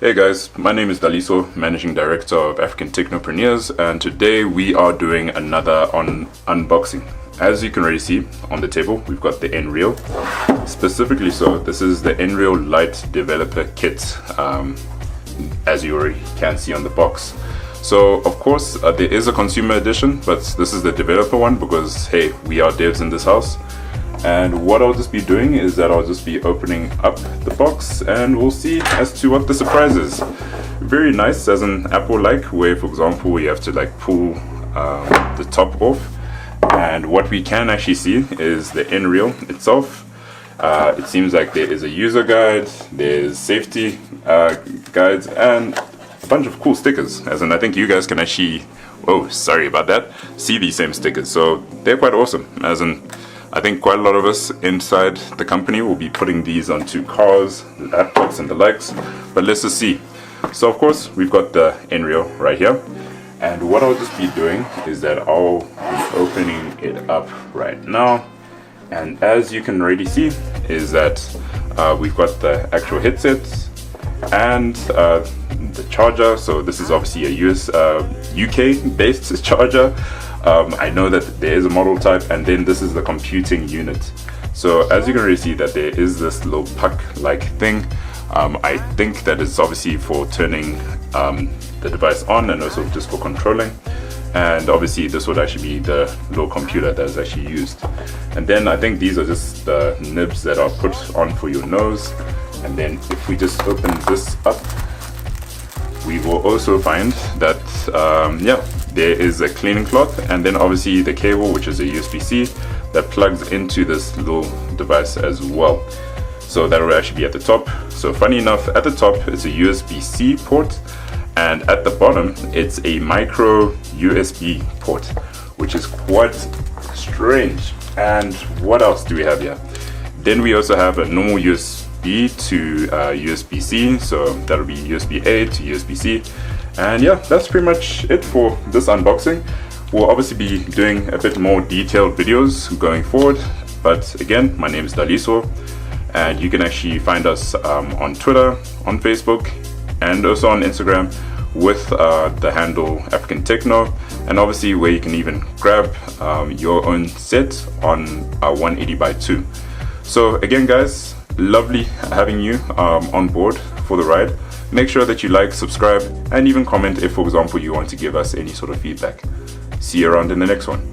Hey guys, my name is Daliso, Managing Director of African Technopreneurs, and today we are doing another unboxing. As you can already see on the table, we've got the Nreal. Specifically so, this is the Nreal Light Developer Kit, as you already can see on the box. So of course there is a consumer edition, but this is the developer one because hey, we are devs in this house. And what I'll just be doing is that I'll just be opening up the box and we'll see as to what the surprise is. Very nice, as an Apple-like, where for example we have to like pull the top off, and what we can actually see is the Nreal itself. It seems like there is a user guide, there's safety guides, and a bunch of cool stickers, as in I think you guys can actually, oh sorry about that, see these same stickers. So they're quite awesome, as in I think quite a lot of us inside the company will be putting these onto cars, laptops and the likes, but let's just see. So of course we've got the Nreal right here, and what I'll just be doing is that I'll be opening it up right now, and as you can already see is that we've got the actual headset and the charger. So this is obviously a UK based charger. I know that there is a model type, and then this is the computing unit. So as you can already see that there is this little puck like thing. I think that is obviously for turning the device on, and also just for controlling. And obviously this would actually be the little computer that is actually used. And then I think these are just the nibs that are put on for your nose. And then if we just open this up, we will also find that yeah, there is a cleaning cloth, and then obviously the cable, which is a USB-C that plugs into this little device as well. So that will actually be at the top. So funny enough, at the top it's a USB-C port, and at the bottom it's a micro USB port, which is quite strange. And what else do we have here? Then we also have a normal USB to USB-C, so that'll be USB-A to USB-C. And yeah, that's pretty much it for this unboxing. We'll obviously be doing a bit more detailed videos going forward, but again, my name is Daliso, and you can actually find us on Twitter, on Facebook, and also on Instagram with the handle African Techno, and obviously where you can even grab your own set on a 180x2. So again guys, lovely having you on board for the ride. Make sure that you like, subscribe, and even comment if, for example, you want to give us any sort of feedback. See you around in the next one.